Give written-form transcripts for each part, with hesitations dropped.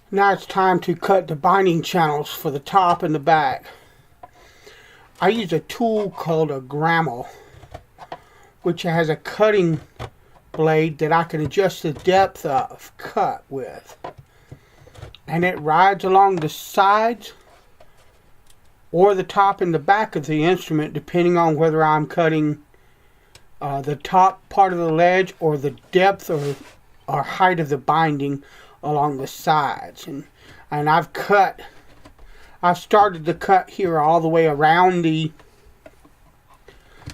Now it's time to cut the binding channels for the top and the back. I use a tool called a Grommet, which has a cutting blade that I can adjust the depth of cut with. And it rides along the sides or the top and the back of the instrument, depending on whether I'm cutting the top part of the ledge or the depth or height of the binding along the sides. And I've started the cut here all the way around the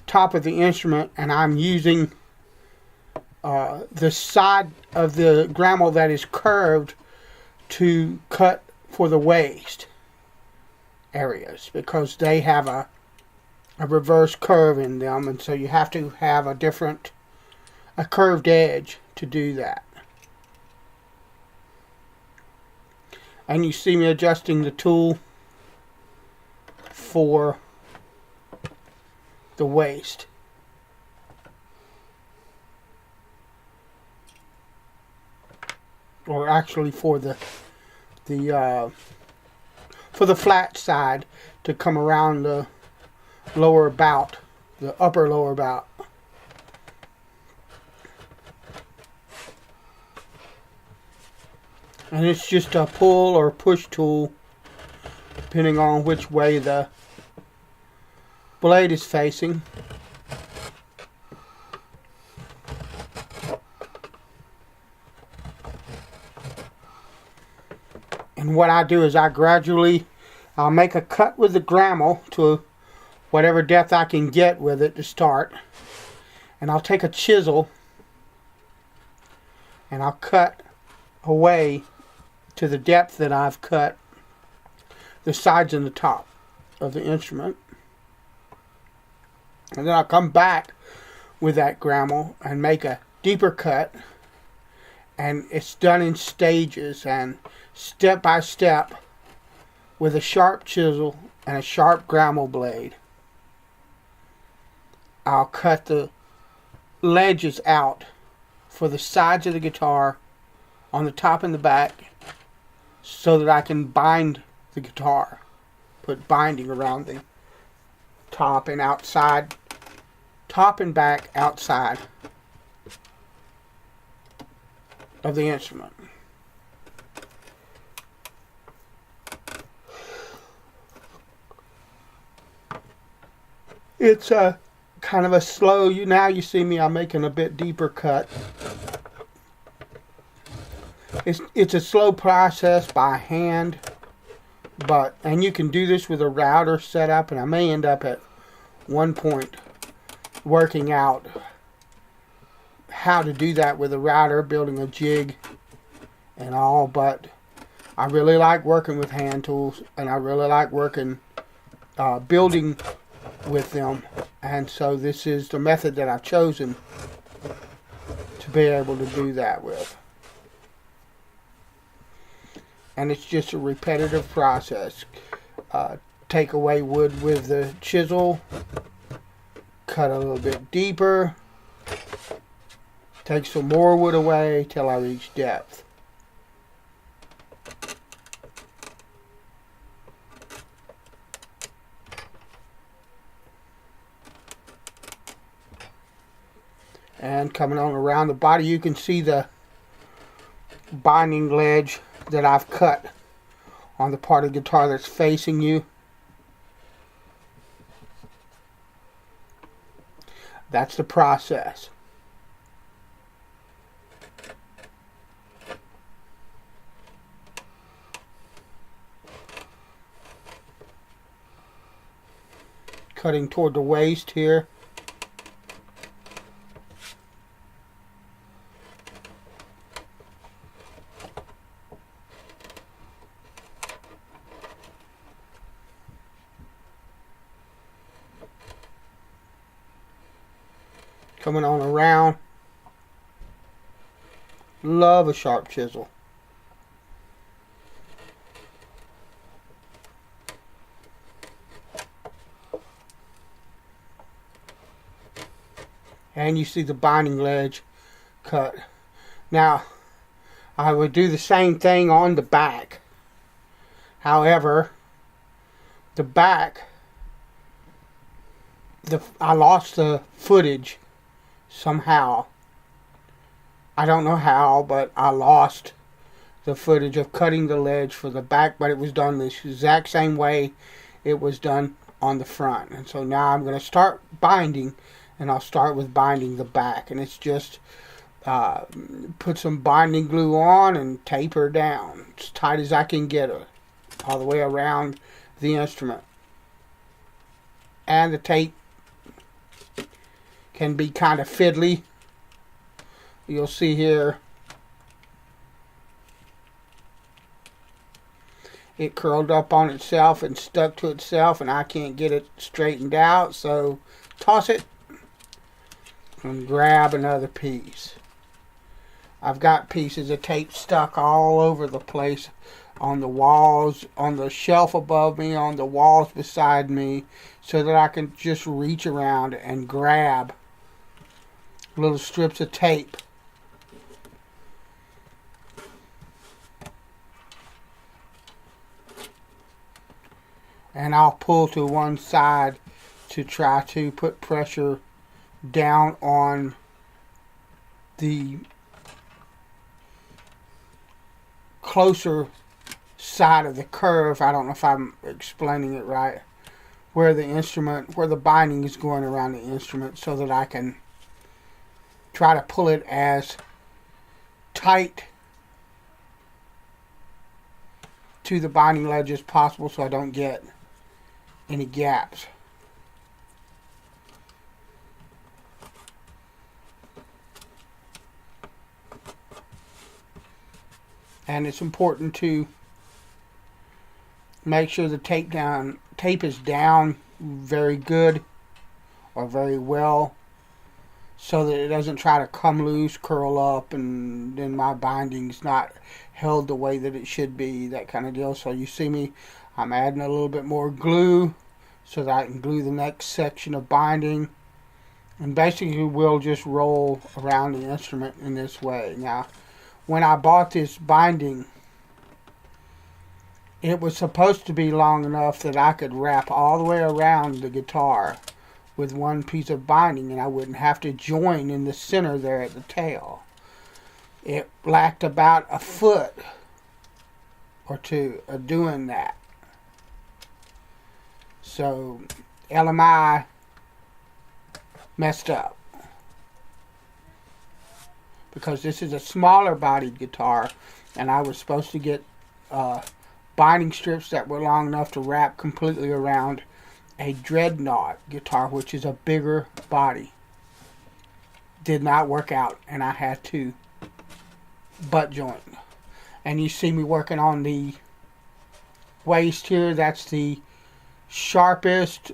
top of the instrument, and I'm using the side of the Grommet that is curved to cut for the waist areas, because they have a reverse curve in them, and so you have to have a curved edge to do that. And you see me adjusting the tool for the waist. Or actually for the flat side to come around the lower bout, the upper lower bout. And it's just a pull or push tool depending on which way the blade is facing. And what I do is I'll make a cut with the Grommet to whatever depth I can get with it to start. And I'll take a chisel and I'll cut away to the depth that I've cut the sides and the top of the instrument. And then I'll come back with that Grommet and make a deeper cut. And it's done in stages and step by step with a sharp chisel and a sharp Grommet blade. I'll cut the ledges out for the sides of the guitar on the top and the back so that I can bind the guitar. Put binding around the top and outside, top and back outside of the instrument. It's a kind of a slow, now you see me, I'm making a bit deeper cut. It's a slow process by hand, and you can do this with a router set up, and I may end up at one point working out how to do that with a router, building a jig and all, but I really like working with hand tools, and I really like working, building with them, and so this is the method that I've chosen to be able to do that with. And it's just a repetitive process. Take away wood with the chisel, cut a little bit deeper, take some more wood away till I reach depth. And coming on around the body, you can see the binding ledge that I've cut on the part of the guitar that's facing you. That's the process. Cutting toward the waist here. Coming on around. Love a sharp chisel. And you see the binding ledge cut. Now, I would do the same thing on the back. However, the back, I lost the footage somehow. I don't know how, but I lost the footage of cutting the ledge for the back, but it was done the exact same way it was done on the front. And so now I'm going to start binding, and I'll start with binding the back. And it's just put some binding glue on and taper down as tight as I can get it all the way around the instrument. And the tape can be kind of fiddly. You'll see here it curled up on itself and stuck to itself, and I can't get it straightened out, so toss it and grab another piece. I've got pieces of tape stuck all over the place, on the walls, on the shelf above me, on the walls beside me, so that I can just reach around and grab little strips of tape. And I'll pull to one side to try to put pressure down on the closer side of the curve. I don't know if I'm explaining it right. Where the binding is going around the instrument, so that I can try to pull it as tight to the binding ledge as possible, so I don't get any gaps. And it's important to make sure the tape is down very good or very well, so that it doesn't try to come loose, curl up, and then my binding's not held the way that it should be, that kind of deal. So you see me, I'm adding a little bit more glue so that I can glue the next section of binding, and basically we'll just roll around the instrument in this way. Now, when I bought this binding, it was supposed to be long enough that I could wrap all the way around the guitar with one piece of binding, and I wouldn't have to join in the center there at the tail. It lacked about a foot or two of doing that. So LMI messed up, because this is a smaller bodied guitar, and I was supposed to get binding strips that were long enough to wrap completely around a Dreadnought guitar, which is a bigger body. Did not work out, and I had to butt joint. And you see me working on the waist here. That's the sharpest,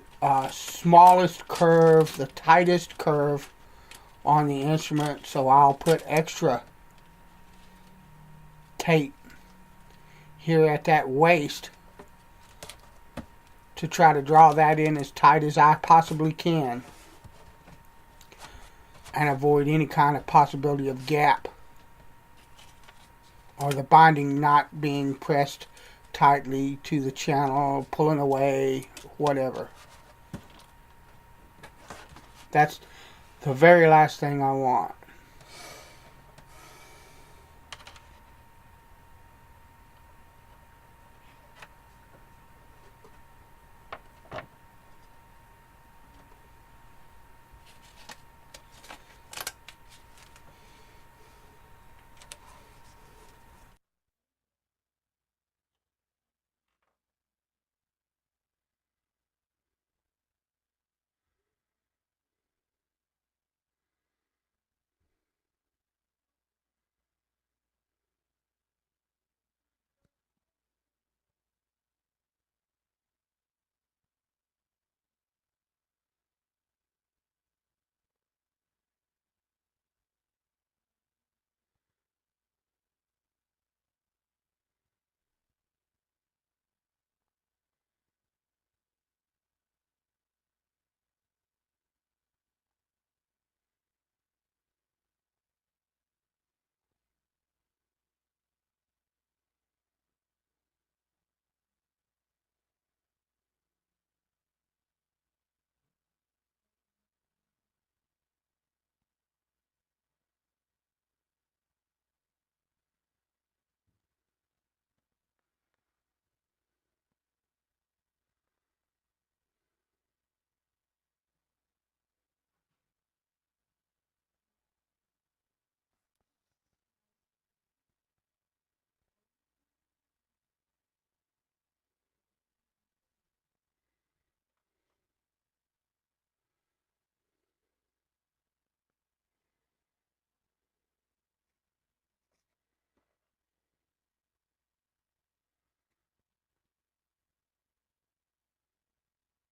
smallest curve, the tightest curve on the instrument, so I'll put extra tape here at that waist to try to draw that in as tight as I possibly can and avoid any kind of possibility of gap or the binding not being pressed tightly to the channel, pulling away, whatever. That's the very last thing I want.